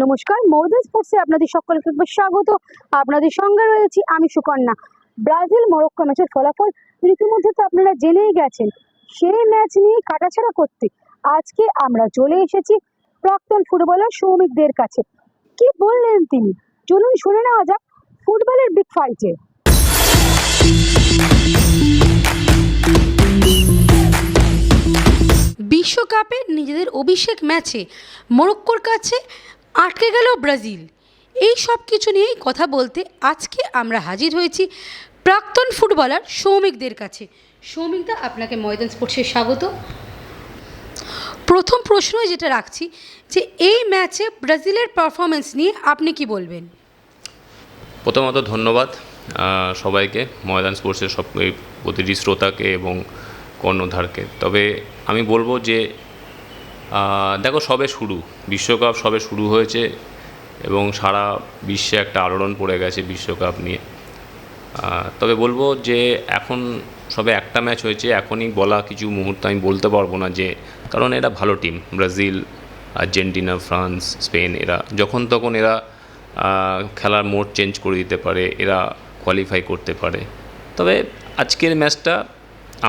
নমস্কার, মৌদাস স্পোর্টসে আপনাদের সকলকে স্বাগত। আপনাদের সঙ্গে রয়েছি আমি সুকন্যা। ব্রাজিল মরক্কো ম্যাচের ফলাফল রীতিমধ্যে তো আপনারা জেনেই গেছেন। সেই ম্যাচ নিয়ে কাটাছাড়া করতে আজকে আমরা চলে এসেছি প্রাক্তন ফুটবলার সৌমিকদের কাছে। কি বললেন তিনি, চলুন শুনে নেওয়া যাক ফুটবলের বিগ ফাইটে। বিশ্বকাপের নিজেদের অভিষেক ম্যাচে মরক্কোর কাছে আটকে গেল ব্রাজিল। এই সব কিছু নিয়েই কথা বলতে আজকে আমরা হাজির হয়েছি প্রাক্তন ফুটবলার সৌমিকদের কাছে। সৌমিকদা, আপনাকে ময়দান স্পোর্টসে স্বাগত। প্রথম প্রশ্ন যেটা রাখছি যে এই ম্যাচে ব্রাজিলের পারফরমেন্স নিয়ে আপনি কি বলবেন? প্রথমত ধন্যবাদ সবাইকে, ময়দান স্পোর্টসের সব প্রতিটি শ্রোতাকে এবং কর্ণধারকে। তবে আমি বলবো যে দেখো, সবে শুরু, বিশ্বকাপ সবে শুরু হয়েছে এবং সারা বিশ্বে একটা আলোড়ন পড়ে গেছে বিশ্বকাপ নিয়ে। তবে বলবো যে এখন সবে একটা ম্যাচ হয়েছে, এখনই বলা কিছু মুহূর্ত আমি বলতে পারবো না, যে কারণ এরা ভালো team, Brazil, Argentina, France, Spain, এরা যখন তখন এরা খেলার মোড চেঞ্জ করে দিতে পারে, এরা কোয়ালিফাই করতে পারে। তবে আজকের ম্যাচটা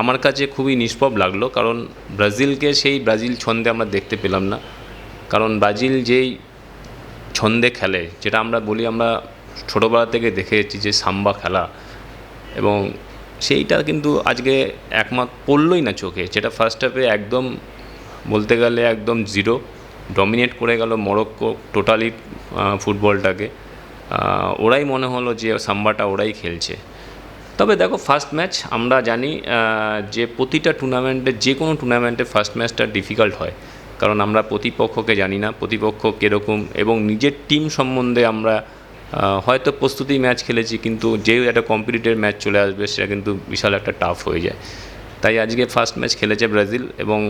আমার কাছে খুবই নিষ্প্রভ লাগলো, কারণ ব্রাজিলকে সেই ব্রাজিল ছন্দে আমরা দেখতে পেলাম না। কারণ ব্রাজিল যেই ছন্দে খেলে, যেটা আমরা বলি, আমরা ছোটোবেলা থেকে দেখে এসেছি যে সাম্বা খেলা, এবং সেইটা কিন্তু আজকে একমাত্র পড়লই না চোখে। যেটা ফার্স্ট হাফে একদম বলতে গেলে একদম জিরো ডমিনেট করে গেল মরক্কো টোটালি ফুটবলটাকে। ওরাই মনে হলো যে সাম্বাটা ওরাই খেলছে। তবে দেখো, ফার্স্ট ম্যাচ আমরা জানি যে প্রতিটা টুর্নামেন্টে, যে কোনো টুর্নামেন্টে ফার্স্ট ম্যাচটা ডিফিকাল্ট হয়, কারণ আমরা প্রতিপক্ষকে জানি না, প্রতিপক্ষ কীরকম, এবং নিজের টিম সম্বন্ধে আমরা হয়তো প্রস্তুতি ম্যাচ খেলেছি, কিন্তু যেই একটা কম্পিটিটিভ ম্যাচ চলে আসবে সেটা কিন্তু বিশাল একটা টাফ হয়ে যায়। তাই আজকে ফার্স্ট ম্যাচ খেলেছে ব্রাজিল, এবং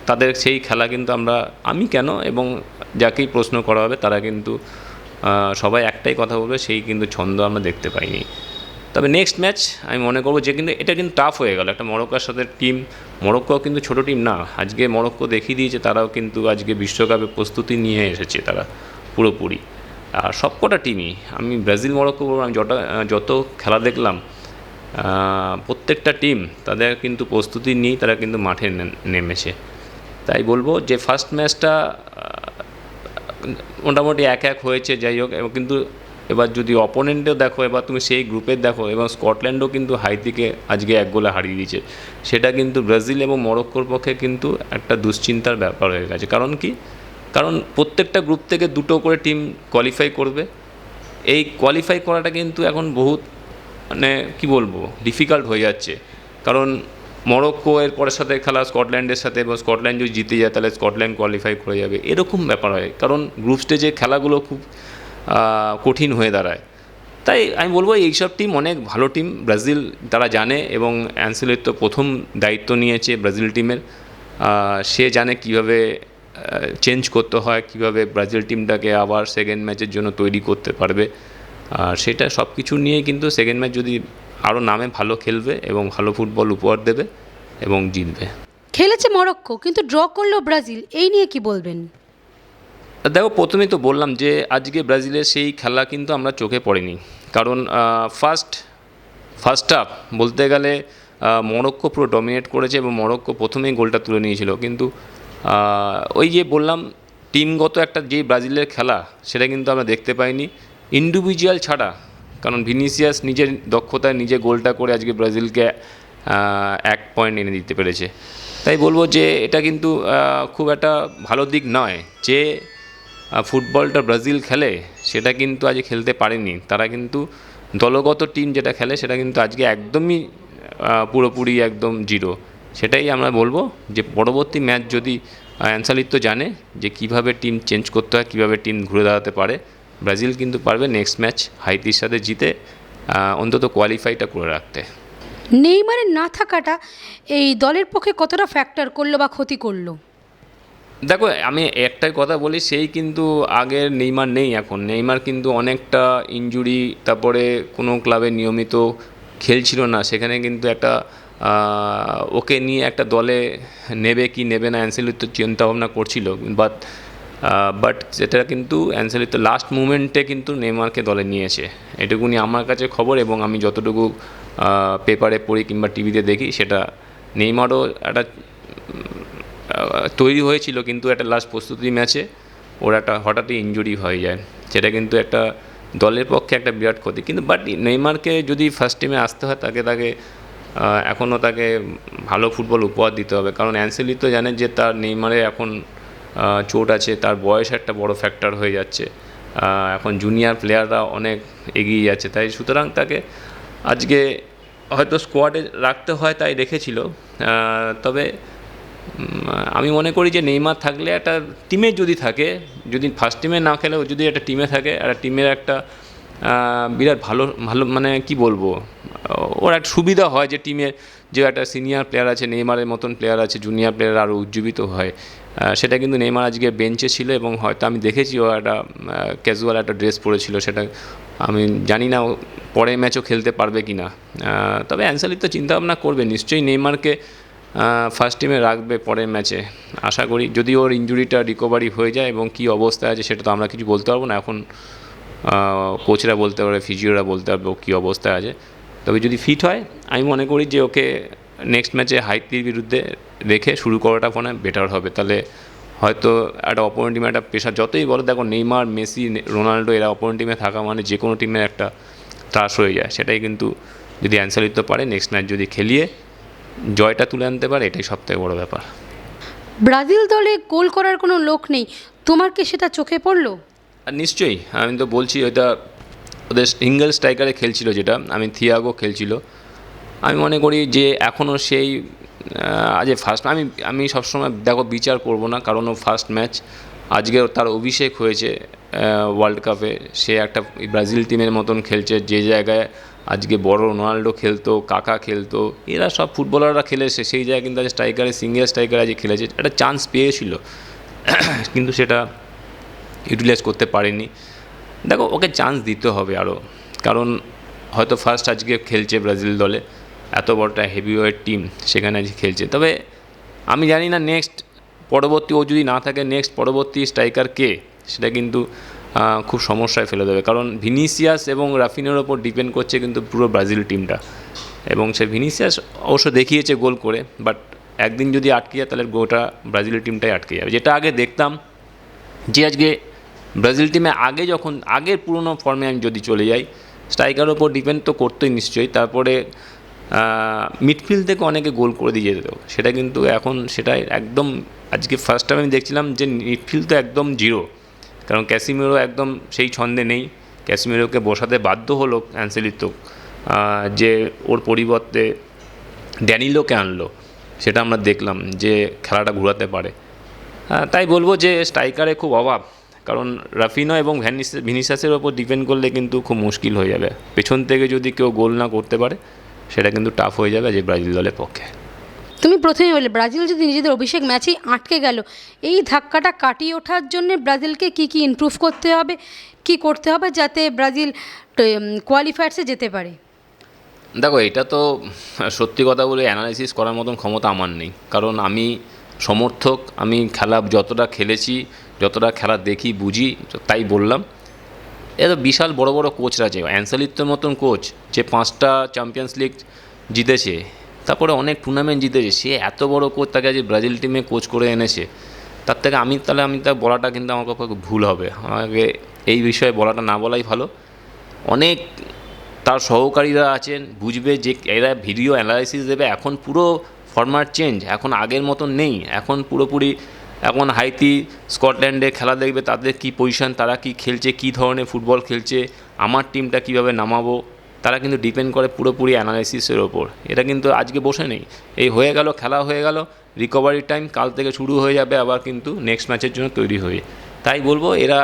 তাদের সেই খেলা কিন্তু আমি কেন এবং যাকেই প্রশ্ন করা হবে তারা কিন্তু সবাই একটাই কথা বলবে, সেই কিন্তু ছন্দ আমরা দেখতে পাইনি। তবে নেক্সট ম্যাচ আমি মনে করবো যে কিন্তু এটা কিন্তু টাফ হয়ে গেল একটা মরক্কোর সাথে টিম। মরক্কো কিন্তু ছোটো টিম না, আজকে মরক্কো দেখিয়ে দিয়েছে তারাও কিন্তু আজকে বিশ্বকাপে প্রস্তুতি নিয়ে এসেছে তারা পুরোপুরি। আর সবকটা টিমই, আমি ব্রাজিল মরক্কো বলবো, আমি যত খেলা দেখলাম প্রত্যেকটা টিম তাদের কিন্তু প্রস্তুতি নিয়েই তারা কিন্তু মাঠে নেমেছে। তাই বলবো যে ফার্স্ট ম্যাচটা মোটামুটি 1-1 হয়েছে, যাই হোক। এবং কিন্তু এবার যদি অপোনেন্টও দেখো, এবার তুমি সেই গ্রুপের দেখো, এবং স্কটল্যান্ডও কিন্তু হাইতিকে আজকে 1 গোলে হারিয়ে দিয়েছে, সেটা কিন্তু ব্রাজিল এবং মরক্কোর পক্ষে কিন্তু একটা দুশ্চিন্তার ব্যাপার হয়ে গেছে। কারণ কি? কারণ প্রত্যেকটা গ্রুপ থেকে 2টো করে টিম কোয়ালিফাই করবে। এই কোয়ালিফাই করাটা কিন্তু এখন বহুত মানে কি বলবো ডিফিকাল্ট হয়ে যাচ্ছে, কারণ মরক্কো এর পরের সাথে খেলা স্কটল্যান্ডের সাথে, এবং স্কটল্যান্ড যদি জিতে যায় তাহলে স্কটল্যান্ড কোয়ালিফাই করে যাবে, এরকম ব্যাপার হয়। কারণ গ্রুপ স্টেজে খেলাগুলো খুব কঠিন হয়ে দাঁড়ায়। তাই আমি বলবো এইসব টিম অনেক ভালো টিম, ব্রাজিল তারা জানে, এবং অ্যানসেলের তো প্রথম দায়িত্ব নিয়েছে ব্রাজিল টিমের। সে জানে কিভাবে চেঞ্জ করতে হয়, কিভাবে ব্রাজিল টিমটাকে আবার সেকেন্ড ম্যাচের জন্য তৈরি করতে পারবে। আর সেটা সব কিছু নিয়েই কিন্তু সেকেন্ড ম্যাচ যদি আরও নামে ভালো খেলবে এবং ভালো ফুটবল উপহার দেবে এবং জিতবে। খেলেছে মরক্কো কিন্তু ড্র করলো ব্রাজিল, এই নিয়ে কি বলবেন? দেখো, প্রথমেই তো বললাম যে আজকে ব্রাজিলের সেই খেলা কিন্তু আমরা চোখে পড়েনি, কারণ ফার্স্ট হাফ বলতে গেলে মরক্কো পুরো ডমিনেট করেছে, এবং মরক্কো প্রথমেই গোলটা তুলে নিয়েছিল। কিন্তু ওই যে বললাম, টিমগত একটা যে ব্রাজিলের খেলা, সেটা কিন্তু আমরা দেখতে পাইনি ইন্ডিভিজুয়াল ছাড়া। কারণ ভিনিসিয়াস নিজের দক্ষতায় নিজে গোলটা করে আজকে ব্রাজিলকে 1 পয়েন্ট এনে দিতে পেরেছে। তাই বলবো যে এটা কিন্তু খুব একটা ভালো দিক নয় যে ফুটবলটা ব্রাজিল খেলে সেটা কিন্তু আজ খেলতে পারেনি। তারা কিন্তু দলগত টিম যেটা খেলে সেটা কিন্তু আজকে একদমই পুরোপুরি একদম জিরো। সেটাই আমরা বলবো যে পরবর্তী ম্যাচ যদি অ্যানসালিত জানে যে কিভাবে টিম চেঞ্জ করতে হয়, কিভাবে টিম ঘুরে দাঁড়াতে পারে, ব্রাজিল কিন্তু পারবে নেক্সট ম্যাচ হাইতির সাথে জিতে অন্তত কোয়ালিফাইটা করে রাখতে। নেইমারের না থাকাটা এই দলের পক্ষে কতটা ফ্যাক্টর করলো বা ক্ষতি করলো? দেখো, আমি একটাই কথা বলি, সেই কিন্তু আগের নেইমার নেই এখন। নেইমার কিন্তু অনেকটা ইনজুরি, তারপরে কোনো ক্লাবে নিয়মিত খেলছিল না, সেখানে কিন্তু একটা ওকে নিয়ে একটা দলে নেবে কি নেবে না অ্যানসেলোত্তি চিন্তাভাবনা করছিল। বাট বাট যেটা কিন্তু অ্যানসেলিতো লাস্ট মুমেন্টে কিন্তু নেইমারকে দলে নিয়েছে, এটুকুনি আমার কাছে খবর। এবং আমি যতটুকু পেপারে পড়ি কিংবা টিভিতে দেখি, সেটা নেইমারও একটা তৈরি হয়েছিল, কিন্তু একটা লাস্ট প্রস্তুতি ম্যাচে ওর একটা হঠাৎই ইনজুরি হয়ে যায়, সেটা কিন্তু একটা দলের পক্ষে একটা বিরাট ক্ষতি। কিন্তু বাট নেইমারকে যদি ফার্স্ট টিমে আসতে হয়, তাকে এখনও তাকে ভালো ফুটবল উপহার দিতে হবে, কারণ অ্যানসেলিতো জানে যে তার নেইমারে এখন চোট আছে, তার বয়স একটা বড় ফ্যাক্টর হয়ে যাচ্ছে, এখন জুনিয়র প্লেয়াররা অনেক এগিয়ে যাচ্ছে, তাই সুতরাং তাকে আজকে হয়তো স্কোয়াডে রাখতে হয়, তাই রেখেছিল। তবে আমি মনে করি যে নেইমার থাকলে একটা টিমে যদি থাকে, যদি ফার্স্ট টিমে না খেলেও যদি একটা টিমে থাকে, একটা টিমের একটা বিরাট ভালো ভালো মানে কি বলবো, ওর একটা সুবিধা হয় যে টিমের যে একটা সিনিয়র প্লেয়ার আছে, নেইমারের মতন প্লেয়ার আছে, জুনিয়র প্লেয়ার আরও উজ্জীবিত হয়। সেটা কিন্তু নেইমার আজকে বেঞ্চে ছিল, এবং হয়তো আমি দেখেছি ও একটা ক্যাজুয়াল একটা ড্রেস পরেছিল, সেটা আমি জানি না পরের ম্যাচও খেলতে পারবে কি না। তবে অ্যানসেলিতো চিন্তাভাবনা করবে নিশ্চয়ই নেইমারকে ফার্স্ট টিমে রাখবে পরের ম্যাচে, আশা করি, যদি ওর ইনজুরিটা রিকভারি হয়ে যায়। এবং কী অবস্থায় আছে সেটা তো আমরা কিছু বলতে পারবো না এখন, কোচরা বলতে পারবে, ফিজিওরা বলতে পারবে ও কী অবস্থায় আছে। তবে যদি ফিট হয়, আমি মনে করি যে ওকে নেক্সট ম্যাচে হাইতির বিরুদ্ধে রেখে শুরু করাটা মনে বেটার হবে। তাহলে হয়তো একটা অপোনেন্ট টিমে একটা প্রেশার, যতই বলো দেখো নেইমার, মেসি, রোনাল্ডো এরা অপোনেন্ট টিমে থাকা মানে যে কোনো টিমের একটা ত্রাস হয়ে যায়, সেটাই কিন্তু যদি অ্যানসেলিতো পারে নেক্সট ম্যাচ যদি খেলিয়ে জয়টা তুলে আনতে পারে, এটাই সবথেকে বড় ব্যাপার। ব্রাজিল দলে গোল করার কোনো লোক নেই, তোমার কি সেটা চোখে পড়লো? আর নিশ্চয়ই, আমি তো বলছি ওইটা ওদের সিঙ্গেল স্ট্রাইকারে খেলছিল, যেটা আমি থিয়াগো খেলছিল। আমি মনে করি যে এখনও সেই আজ ফার্স্ট, আমি সবসময় দেখো বিচার করব না, কারণ ও ফার্স্ট ম্যাচ, আজকে তার অভিষেক হয়েছে ওয়ার্ল্ড কাপে, সে একটা ব্রাজিল টিমের মতন খেলছে, যে জায়গায় আজকে বড় রোনাল্ডো খেলতো, কাকা খেলতো, এরা সব ফুটবলাররা খেলেছে, সেই জায়গায় কিন্তু আজ স্ট্রাইকারে, সিঙ্গেল স্ট্রাইকারে আজ খেলেছে, একটা চান্স পেয়েছিল কিন্তু সেটা ইউটিলাইজ করতে পারেনি। দেখো ওকে চান্স দিতে হবে আরও, কারণ হয়তো ফার্স্ট আজকে খেলছে ব্রাজিল দলে, এত বড়টা হেভিওয়েট টিম সেখানে আজকে খেলছে। তবে আমি জানি না নেক্সট পরবর্তী ও যদি না থাকে, নেক্সট পরবর্তী স্ট্রাইকার কে, সেটা কিন্তু খুব সমস্যায় ফেলে দেবে, কারণ ভিনিসিয়াস এবং রাফিনের ওপর ডিপেন্ড করছে কিন্তু পুরো ব্রাজিল টিমটা। এবং সে ভিনিসিয়াস অবশ্য দেখিয়েছে গোল করে, বাট একদিন যদি আটকে যায় তাহলে গোটা ব্রাজিল টিমটাই আটকে যাবে। যেটা আগে দেখতাম যে আজকে ব্রাজিল টিমে আগে যখন আগের পুরনো ফর্মে আমি যদি চলে যাই, স্ট্রাইকারের ওপর ডিপেন্ড তো করতোই নিশ্চয়ই, তারপরে মিডফিল্ড থেকে অনেকে গোল করে দিয়ে যেত, সেটা কিন্তু এখন সেটাই একদম, আজকে ফার্স্ট টাইম আমি দেখছিলাম যে মিডফিল্ড তো একদম জিরো, কারণ ক্যাসিমিরো একদম সেই ছন্দে নেই, ক্যাসিমিরোকে বসাতে বাধ্য হলো অ্যানসেলিতো, যে ওর পরিবর্তে ড্যানিলোকে আনলো, সেটা আমরা দেখলাম যে খেলাটা ঘোরাতে পারে। তাই বলবো যে স্ট্রাইকারে খুব অভাব, কারণ রাফিনো এবং ভিনিসিয়াসের ওপর ডিপেন্ড করলে কিন্তু খুব মুশকিল হয়ে যাবে, পেছন থেকে যদি কেউ গোল না করতে পারে সেটা কিন্তু টাফ হয়ে যাবে যে ব্রাজিল দলের পক্ষে। তুমি প্রথমেই বললে ব্রাজিল যদি নিজেদের অভিষেক ম্যাচেই আটকে গেল, এই ধাক্কাটা কাটিয়ে ওঠার জন্য ব্রাজিলকে কি কি ইমপ্রুভ করতে হবে, কি করতে হবে যাতে ব্রাজিল কোয়ালিফায়ার্সে যেতে পারে? দেখো এটা তো সত্যি কথা বলে অ্যানালাইসিস করার মতন ক্ষমতা আমার নেই, কারণ আমি সমর্থক, আমি খেলা যতটা খেলেছি, যতটা খেলা দেখি বুঝি, তাই বললাম। এত বিশাল বড় বড় কোচরা আছে, অ্যানসেলিতোর মতন কোচ যে 5টা চ্যাম্পিয়ন্স লিগ জিতেছে, তারপরে অনেক টুর্নামেন্ট জিতেছে, সে এত বড় কোচ, তাকে আজ ব্রাজিল টিমে কোচ করে এনেছে, তার থেকে আমি তা বলাটা কিন্তু আমার পক্ষে ভুল হবে, আমাকে এই বিষয়ে বলাটা না বলাই ভালো। অনেক তার সহকারীরা আছেন, বুঝবে যে এরা ভিডিও অ্যানালাইসিস দেবে, এখন পুরো ফরম্যাট চেঞ্জ, এখন আগের মতন নেই, এখন পুরোপুরি এখন হাইতি স্কটল্যান্ডে খেলা দেখবে, তাদের কী পজিশন, তারা কি খেলছে, কী ধরনের ফুটবল খেলছে, আমার টিমটা কীভাবে নামাবো, তারা কিন্তু ডিপেন্ড করে পুরোপুরি অ্যানালাইসিসের ওপর। এটা কিন্তু আজকে বসে নেই, এই হয়ে গেল, খেলা হয়ে গেল, রিকভারি টাইম কাল থেকে শুরু হয়ে যাবে আবার কিন্তু নেক্সট ম্যাচের জন্য তৈরি হয়ে। তাই বলবো এটা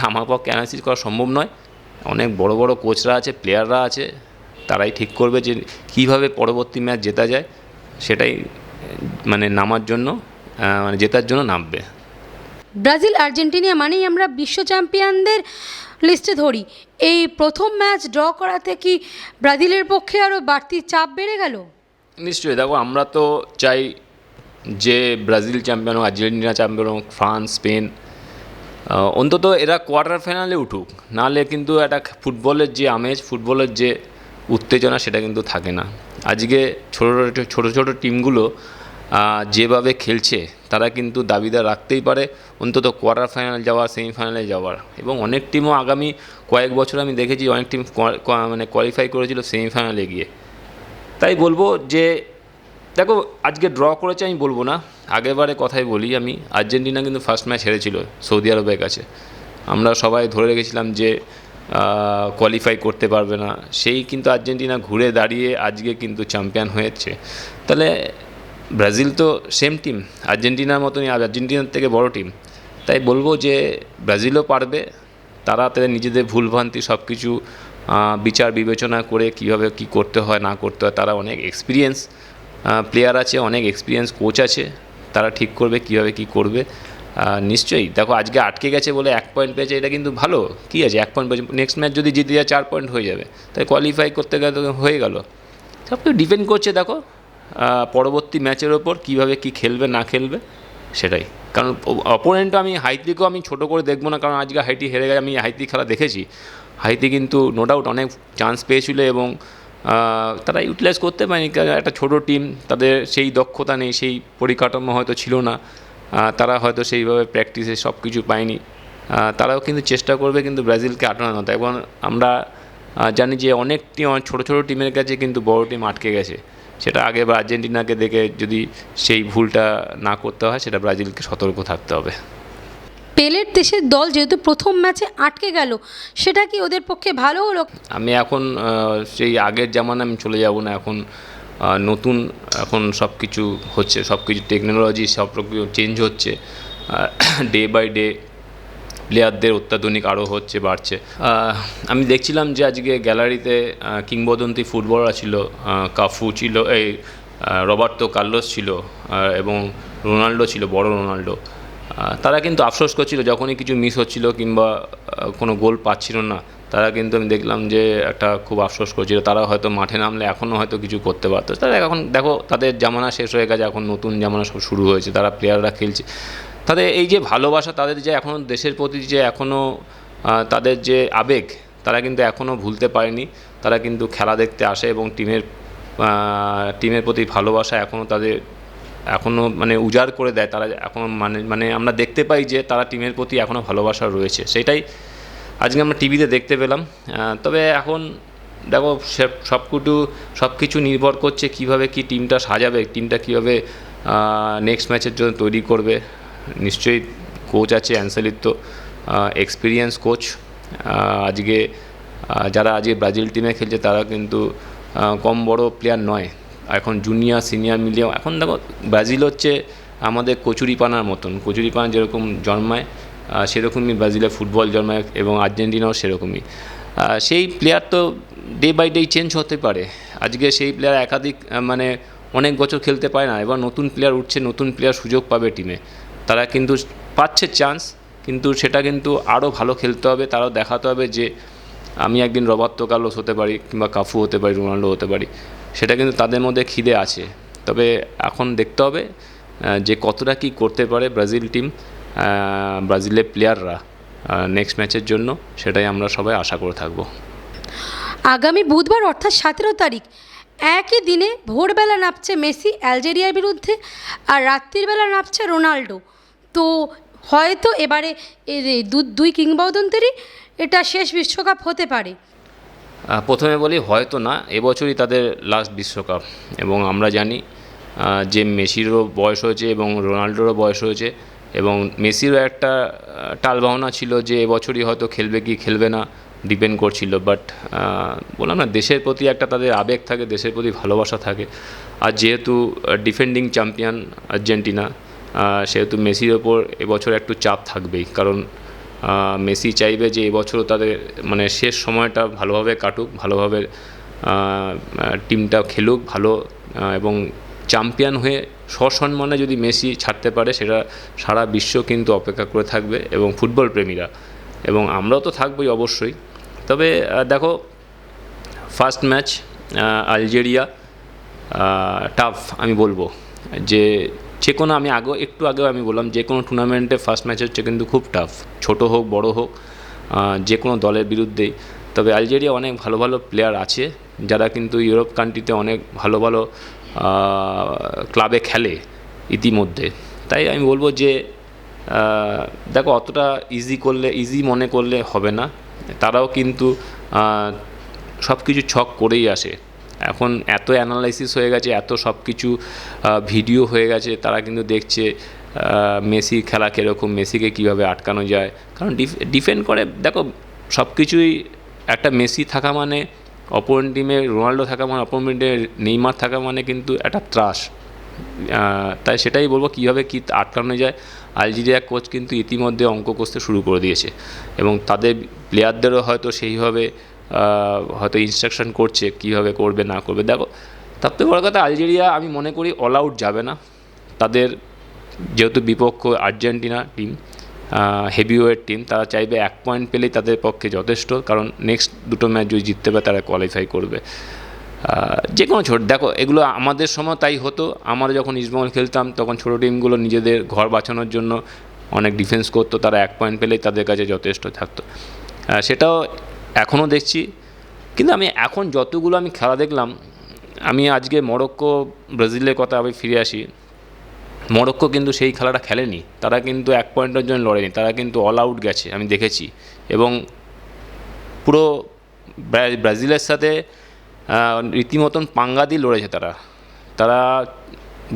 আমার পক্ষে অ্যানালাইসিস করা সম্ভব নয়, অনেক বড় বড় কোচরা আছে, প্লেয়াররা আছে, তারাই ঠিক করবে যে কীভাবে পরবর্তী ম্যাচ জেতা যায়, সেটাই মানে নামার জন্য মানে জেতার জন্য নামবে। ব্রাজিল আর্জেন্টিনা মানেই আমরা বিশ্ব চ্যাম্পিয়নদের লিস্টে ধরি, এই প্রথম ম্যাচ ড্র করাতে কি ব্রাজিলের পক্ষে আরও বাড়তি চাপ বেড়ে গেল? নিশ্চয়ই, দেখো আমরা তো চাই যে ব্রাজিল চ্যাম্পিয়ন হোক, আর্জেন্টিনা চ্যাম্পিয়ন হোক, ফ্রান্স, স্পেন, অন্তত এরা কোয়ার্টার ফাইনালে উঠুক, নাহলে কিন্তু একটা ফুটবলের যে আমেজ, ফুটবলের যে উত্তেজনা সেটা কিন্তু থাকে না। আজকে ছোটো ছোটো টিমগুলো যেভাবে খেলছে তারা কিন্তু দাবিদার রাখতেই পারে অন্তত কোয়ার্টার ফাইনাল যাওয়ার, সেমিফাইনালে যাওয়ার। এবং অনেক টিমও আগামী কয়েক বছর আমি দেখেছি অনেক টিম মানে কোয়ালিফাই করেছিল সেমিফাইনালে গিয়ে। তাই বলবো যে দেখো আজকে ড্র করেছে আমি বলবো না, আগেরবারে কথাই বলি আমি, আর্জেন্টিনা কিন্তু ফার্স্ট ম্যাচ হেরেছিল সৌদি আরবের কাছে। আমরা সবাই ধরে রেখেছিলাম যে কোয়ালিফাই করতে পারবে না, সেই কিন্তু আর্জেন্টিনা ঘুরে দাঁড়িয়ে আজকে কিন্তু চ্যাম্পিয়ন হয়েছে। তাহলে ব্রাজিল তো সেম টিম, আর্জেন্টিনার মতনই, আর্জেন্টিনার থেকে বড় টিম। তাই বলবো যে ব্রাজিলও পারবে, তারা তাদের নিজেদের ভুলভ্রান্তি সব কিছু বিচার বিবেচনা করে কীভাবে কী করতে হয় না করতে হয়, তারা অনেক এক্সপিরিয়েন্স প্লেয়ার আছে, অনেক এক্সপিরিয়েন্স কোচ আছে, তারা ঠিক করবে কীভাবে কী করবে। নিশ্চয়ই দেখো আজকে আটকে গেছে বলে 1 পয়েন্ট পেয়েছে, এটা কিন্তু ভালো, কী আছে 1 পয়েন্ট পেয়েছে, নেক্সট ম্যাচ যদি জিতে যায় 4 পয়েন্ট হয়ে যাবে, তাই কোয়ালিফাই করতে গেলে হয়ে গেল। সব কিছু ডিপেন্ড করছে দেখো পরবর্তী ম্যাচের ওপর কীভাবে কী খেলবে না খেলবে সেটাই। কারণ অপোনেন্টও আমি হাইতিকেও আমি ছোটো করে দেখবো না, কারণ আজকে হাইতি হেরে গেছে, আমি হাইতি খেলা দেখেছি, হাইতি কিন্তু নো ডাউট অনেক চান্স পেয়েছিল এবং তারা ইউটিলাইজ করতে পারেনি, কারণ একটা ছোটো টিম, তাদের সেই দক্ষতা নেই, সেই পরিকাঠামো হয়তো ছিল না, তারা হয়তো সেইভাবে প্র্যাকটিসে সব কিছু পায়নি। তারাও কিন্তু চেষ্টা করবে কিন্তু ব্রাজিলকে আটকানো। তাই এবং আমরা জানি যে অনেক টিম, ছোটো ছোটো টিমের কাছে কিন্তু বড় টিম আটকে গেছে, সেটা আগে বা আর্জেন্টিনাকে দেখে যদি সেই ভুলটা না করতে হয়, সেটা ব্রাজিলকে সতর্ক থাকতে হবে। পেলের দেশের দল যেহেতু প্রথম ম্যাচে আটকে গেল, সেটা কি ওদের পক্ষে ভালো হলো? আমি এখন সেই আগের জামানায় আমি চলে যাব না, এখন নতুন এখন সব কিছু হচ্ছে, সব কিছু টেকনোলজি সব কিছু চেঞ্জ হচ্ছে, ডে বাই ডে প্লেয়ারদের অত্যাধুনিক আরও হচ্ছে, বাড়ছে। আমি দেখছিলাম যে আজকে গ্যালারিতে কিংবদন্তি ফুটবলার ছিল, কাফু ছিল, এই রবার্তো কার্লোস ছিল, এবং রোনাল্ডো ছিল, বড় রোনাল্ডো। তারা কিন্তু আফসোস করছিল যখনই কিছু মিস হচ্ছিল কিংবা কোনো গোল পাচ্ছিল না, তারা কিন্তু আমি দেখলাম যে একটা খুব আফসোস করছিল। তারা হয়তো মাঠে নামলে এখনও হয়তো কিছু করতে পারতো। তারা এখন দেখো তাদের জামানা শেষ হয়ে গেছে, এখন নতুন জামানা সব শুরু হয়েছে, তারা প্লেয়াররা খেলছে। তাদের এই যে ভালোবাসা, তাদের যে এখনও দেশের প্রতি যে এখনও তাদের যে আবেগ, তারা কিন্তু এখনও ভুলতে পারেনি। তারা কিন্তু খেলা দেখতে আসে এবং টিমের প্রতি ভালোবাসা এখনও তাদের এখনও মানে উজাড় করে দেয়। তারা এখনও মানে আমরা দেখতে পাই যে তারা টিমের প্রতি এখনও ভালোবাসা রয়েছে, সেটাই আজকে আমরা টিভিতে দেখতে পেলাম। তবে এখন দেখো সব কিছু নির্ভর করছে কীভাবে কী টিমটা সাজাবে, টিমটা কীভাবে নেক্সট ম্যাচের জন্য তৈরি করবে। নিশ্চয়ই কোচ আছে অ্যানসেলিতো, এক্সপিরিয়েন্স কোচ। আজকে যারা আজকে ব্রাজিল টিমে খেলছে তারা কিন্তু কম বড় প্লেয়ার নয়, এখন জুনিয়র সিনিয়র মিলিয়ে। এখন দেখো ব্রাজিল হচ্ছে আমাদের কচুরিপানার মতন, কচুরিপানা যেরকম জন্মায় সেরকমই ব্রাজিলের ফুটবল জন্মায়, এবং আর্জেন্টিনাও সেরকমই। সেই প্লেয়ার তো ডে বাই ডে চেঞ্জ হতে পারে। আজকে সেই প্লেয়ার একাধিক মানে অনেক বছর খেলতে পারে না, এবার নতুন প্লেয়ার উঠছে, নতুন প্লেয়ার সুযোগ পাবে টিমে, তারা কিন্তু পাচ্ছে চান্স, কিন্তু সেটা কিন্তু আরও ভালো খেলতে হবে। তারাও দেখাতে হবে যে আমি একদিন রবার্তো কার্লোস হতে পারি, কিংবা কাফু হতে পারি, রোনাল্ডো হতে পারি, সেটা কিন্তু তাদের মধ্যে খিদে আছে। তবে এখন দেখতে হবে যে কতটা কী করতে পারে ব্রাজিল টিম, ব্রাজিলের প্লেয়াররা নেক্সট ম্যাচের জন্য, সেটাই আমরা সবাই আশা করে থাকবো। আগামী বুধবার অর্থাৎ 17 তারিখ একই দিনে ভোরবেলা নামছে মেসি আলজেরিয়ার বিরুদ্ধে, আর রাত্রিবেলা নামছে রোনাল্ডো। তো হয়তো এবারে দুই কিংবদন্তিরই এটা শেষ বিশ্বকাপ হতে পারে। প্রথমে বলি হয়তো না, এবছরই তাদের লাস্ট বিশ্বকাপ। এবং আমরা জানি যে মেসিরও বয়স হয়েছে এবং রোনাল্ডোরও বয়স হয়েছে, এবং মেসিরও একটা টালবাহনা ছিল যে এবছরই হয়তো খেলবে কি খেলবে না, ডিপেন্ড করছিল। বাট বললাম না, দেশের প্রতি একটা তাদের আবেগ থাকে, দেশের প্রতি ভালোবাসা থাকে। আর যেহেতু ডিফেন্ডিং চ্যাম্পিয়ন আর্জেন্টিনা, সেহেতু মেসির ওপর এবছর একটু চাপ থাকবেই, কারণ মেসি চাইবে যে এবছরও তাদের মানে শেষ সময়টা ভালোভাবে কাটুক, ভালোভাবে টিমটা খেলুক ভালো, এবং চ্যাম্পিয়ন হয়ে সসম্মানে যদি মেসি ছাড়তে পারে, সেটা সারা বিশ্ব কিন্তু অপেক্ষা করে থাকবে, এবং ফুটবল প্রেমীরা, এবং আমরাও তো থাকবোই অবশ্যই। তবে দেখো ফার্স্ট ম্যাচ আলজেরিয়া টাফ, আমি বলবো যে যে কোনো আমি একটু আগেও আমি বললাম যে কোনো টুর্নামেন্টে ফার্স্ট ম্যাচ হচ্ছে কিন্তু খুব টাফ, ছোট হোক বড় হোক, যে কোনো দলের বিরুদ্ধেই। তবে আলজেরিয়া অনেক ভালো ভালো প্লেয়ার আছে যারা কিন্তু ইউরোপ কান্ট্রিতে অনেক ভালো ভালো ক্লাবে খেলে ইতিমধ্যে। তাই আমি বলবো যে দেখো অতটা ইজি মনে করলে হবে না, তারাও কিন্তু সব কিছু ছক করেই আসে। এখন এত অ্যানালাইসিস হয়ে গেছে, এত সব কিছু ভিডিও হয়ে গেছে, তারা কিন্তু দেখছে মেসি খেলা কীরকম, মেসিকে কীভাবে আটকানো যায়। কারণ ডিফেন্ড করে, দেখো সব কিছুই একটা মেসি থাকা মানে, অপোনেন্ট টিমে রোনাল্ডো থাকা মানে, অপোনেন্ট টিমে নেইমার থাকা মানে কিন্তু একটা ত্রাস। তাই সেটাই বলবো কীভাবে কী আটকানো যায়। আলজেরিয়া কোচ কিন্তু ইতিমধ্যে অঙ্ক কষতে শুরু করে দিয়েছে এবং তাদের প্লেয়ারদেরও হয়তো সেইভাবে হয়তো ইনস্ট্রাকশন করছে কীভাবে করবে না করবে। দেখো তার থেকে বড় কথা, আলজেরিয়া আমি মনে করি অল আউট যাবে না। তাদের যেহেতু বিপক্ষ আর্জেন্টিনা টিম, হেভিওয়েট টিম, তারা চাইবে 1 পয়েন্ট পেলেই তাদের পক্ষে যথেষ্ট, কারণ নেক্সট দুটো ম্যাচ যদি জিততে পারে তারা কোয়ালিফাই করবে। যে কোনো দেখো এগুলো আমাদের সময় তাই হতো। আমরা যখন ইস্টবেঙ্গল খেলতাম তখন ছোটো টিমগুলো নিজেদের ঘর বাঁচানোর জন্য অনেক ডিফেন্স করতো, তারা 1 পয়েন্ট পেলেই তাদের কাছে যথেষ্ট থাকতো। সেটাও এখনও দেখছি। কিন্তু আমি এখন যতগুলো আমি খেলা দেখলাম, আমি আজকে মরক্কো ব্রাজিলের কথা আমি ফিরে আসি। মরক্কো কিন্তু সেই খেলাটা খেলেনি, তারা কিন্তু 1 পয়েন্টের জন্য লড়েনি, তারা কিন্তু অল আউট গেছে আমি দেখেছি। এবং পুরো ব্রাজিলের সাথে রীতিমতন পাঙ্গা দিয়ে লড়েছে তারা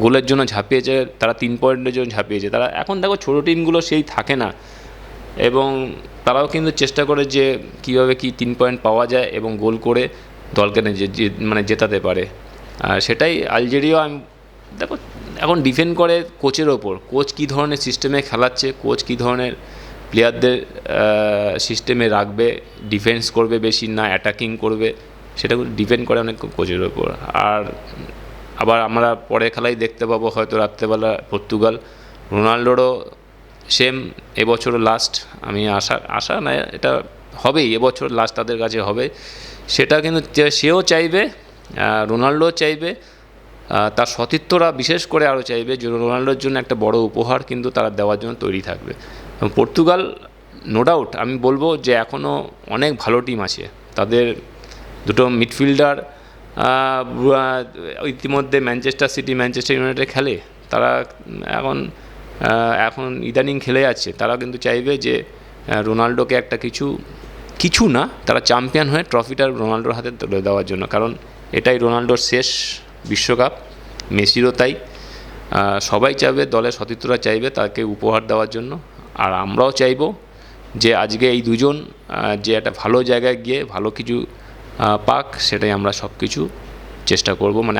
গোলের জন্য ঝাঁপিয়েছে, তারা 3 পয়েন্টের জন্য ঝাঁপিয়েছে। তারা এখন দেখো ছোটো টিমগুলো সেই থাকে না, এবং তারাও কিন্তু চেষ্টা করে যে কীভাবে কি 3 পয়েন্ট পাওয়া যায় এবং গোল করে দলকে মানে জেতাতে পারে। সেটাই আলজেরিয়া দেখো এখন ডিফেন্ড করে কোচের ওপর, কোচ কী ধরনের সিস্টেমে খেলাচ্ছে, কোচ কী ধরনের প্লেয়ারদের সিস্টেমে রাখবে, ডিফেন্স করবে বেশি না অ্যাটাকিং করবে, সেটা ডিপেন্ড করে অনেক কোচের ওপর। আর আবার আমরা পরের খেলাই দেখতে পাবো হয়তো রাত্রেবেলা পর্তুগাল, রোনাল্ডোরও সেম এবছরও লাস্ট, আমি আশা না এটা হবেই, এবছর লাস্ট তাদের কাছে হবে। সেটা কিন্তু সেও চাইবে, রোনাল্ডো চাইবে, তার সতীর্থরা বিশেষ করে আরও চাইবে যে রোনাল্ডোর জন্য একটা বড় উপহার কিন্তু তারা দেওয়ার জন্য তৈরি থাকবে। এবং পর্তুগাল নো ডাউট আমি বলবো যে এখনও অনেক ভালো টিম আছে, তাদের দুটো মিডফিল্ডার ইতিমধ্যে ম্যানচেস্টার সিটি, ম্যানচেস্টার ইউনাইটেড খেলে, তারা এখন ইদানিং খেলে যাচ্ছে। তারা কিন্তু চাইবে যে রোনাল্ডোকে একটা কিছু না, তারা চ্যাম্পিয়ন হয়ে ট্রফিটা রোনাল্ডোর হাতে তুলে দেওয়ার জন্য, কারণ এটাই রোনাল্ডোর শেষ বিশ্বকাপ, মেসিরও তাই। সবাই চাইবে, দলের সতীর্থরা চাইবে তাকে উপহার দেওয়ার জন্য। আর আমরাও চাইবো যে আজকে এই দুজন যে একটা ভালো জায়গায় গিয়ে ভালো কিছু পাক, সেটাই আমরা সব কিছু চেষ্টা করব, মানে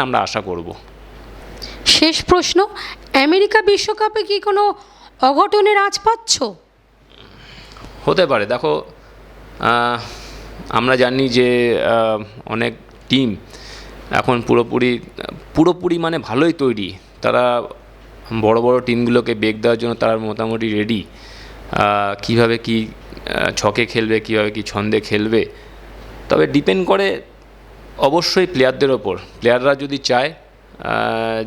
আমরা আশা করব। শেষ প্রশ্ন, আমেরিকা বিশ্বকাপে কি কোনো অঘটনের আঁচ পাচ্ছ? হতে পারে। দেখো আমরা জানি যে অনেক টিম এখন পুরোপুরি মানে ভালোই তৈরি, তারা বড় বড় টিমগুলোকে বেগ দেওয়ার জন্য তারা মোটামুটি রেডি, কীভাবে কি ছকে খেলবে, কীভাবে কি ছন্দে খেলবে। তবে ডিপেন্ড করে অবশ্যই প্লেয়ারদের ওপর। প্লেয়াররা যদি চায়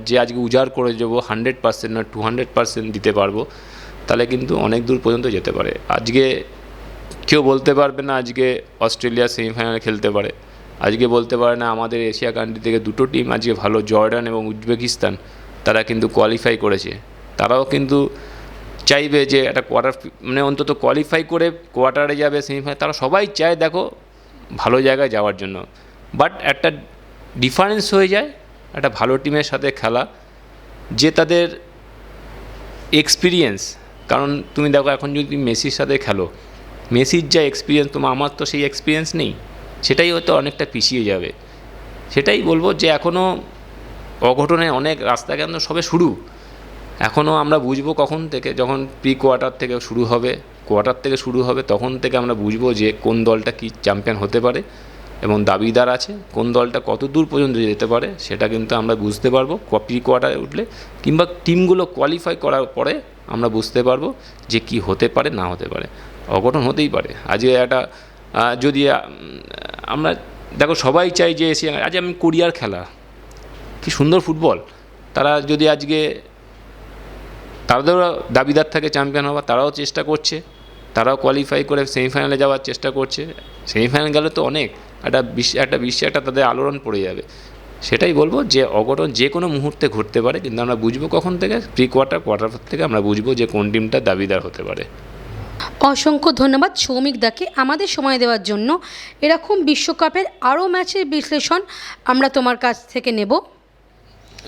যে আজকে উজাড় করে দেবো 100% না 200% দিতে পারবো, তাহলে কিন্তু অনেক দূর পর্যন্ত যেতে পারে। আজকে কেউ বলতে পারবে না আজকে অস্ট্রেলিয়া সেমিফাইনালে খেলতে পারে, আজকে বলতে পারে না আমাদের এশিয়া কান্ট্রি থেকে দুটো টিম আজকে ভালো, জর্ডান এবং উজবেকিস্তান, তারা কিন্তু কোয়ালিফাই করেছে। তারাও কিন্তু চাইবে যে একটা মানে অন্তত কোয়ালিফাই করে কোয়ার্টারে যাবে, সেমিফাইনাল, তারা সবাই চায় দেখো ভালো জায়গায় যাওয়ার জন্য। বাট একটা ডিফারেন্স হয়ে যায় একটা ভালো টিমের সাথে খেলা, যে তাদের এক্সপিরিয়েন্স। কারণ তুমি দেখো এখন যদি মেসির সাথে খেলো, মেসির যা এক্সপিরিয়েন্স, আমার তো সেই এক্সপিরিয়েন্স নেই, সেটাই হয়তো অনেকটা পিছিয়ে যাবে। সেটাই বলবো যে এখনও অঘটনে অনেক রাস্তা কেন সবে শুরু। এখনও আমরা বুঝবো কখন থেকে, যখন প্রি কোয়ার্টার থেকে শুরু হবে, তখন থেকে আমরা বুঝবো যে কোন দলটা কি চ্যাম্পিয়ন হতে পারে এবং দাবিদার আছে, কোন দলটা কত দূর পর্যন্ত যেতে পারে, সেটা কিন্তু আমরা বুঝতে পারবো প্রি কোয়ার্টারে উঠলে, কিংবা টিমগুলো কোয়ালিফাই করার পরে আমরা বুঝতে পারবো যে কি হতে পারে না হতে পারে। অঘটন হতেই পারে। আজকে একটা যদি আমরা দেখো সবাই চাই যে আজ আমি কোরিয়ার খেলা, কি সুন্দর ফুটবল, তারা যদি আজকে তাদেরও দাবিদার থাকে চ্যাম্পিয়ন হওয়ার, তারাও চেষ্টা করছে, তারাও কোয়ালিফাই করে সেমিফাইনালে যাওয়ার চেষ্টা করছে। সেমিফাইনাল গেলে তো অনেক একটা বিশ্বে একটা তাদের আলোড়ন পড়ে যাবে। সেটাই বলবো যে অঘটন যে কোনো মুহূর্তে ঘটতে পারে, কিন্তু আমরা বুঝবো কখন থেকে, প্রি কোয়ার্টার থেকে আমরা বুঝবো যে কোন টিমটা দাবিদার হতে পারে। অসংখ্য ধন্যবাদ সৌমিক দাকে আমাদের সময় দেওয়ার জন্য। এরকম বিশ্বকাপের আরও ম্যাচের বিশ্লেষণ আমরা তোমার কাছ থেকে নেব।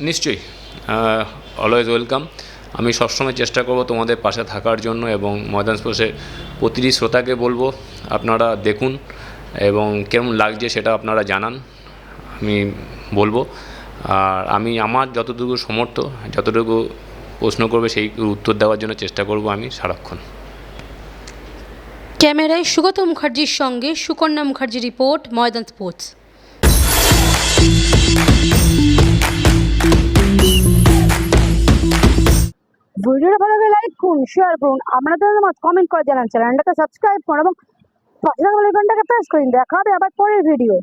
নিশ্চয়ই, অলওয়েজ ওয়েলকাম। আমি সবসময় চেষ্টা করব তোমাদের পাশে থাকার জন্য, এবং ময়দান স্পোর্টসের প্রতিটি শ্রোতাকে বলবো আপনারা দেখুন এবং কেমন লাগছে সেটা আপনারা জানান, আমি বলবো। আর আমি আমার যতটুকু সমর্থ, যতটুকু প্রশ্ন করবে সেই উত্তর দেওয়ার জন্য চেষ্টা করব আমি সারাক্ষণ। ক্যামেরায় সুগত মুখার্জির সঙ্গে সুকন্যা মুখার্জি, রিপোর্ট ময়দান স্পোর্টস। ভিডিওটা ভালো লাগলে লাইক করুন, শেয়ার করুন, আপনাদের মত কমেন্ট করে জানান, চ্যানেলটাকে সাবস্ক্রাইব করুন এবং পাশে থাকা বেল আইকনটাকে প্রেস করুন। দেখা হবে আবার পরের ভিডিও।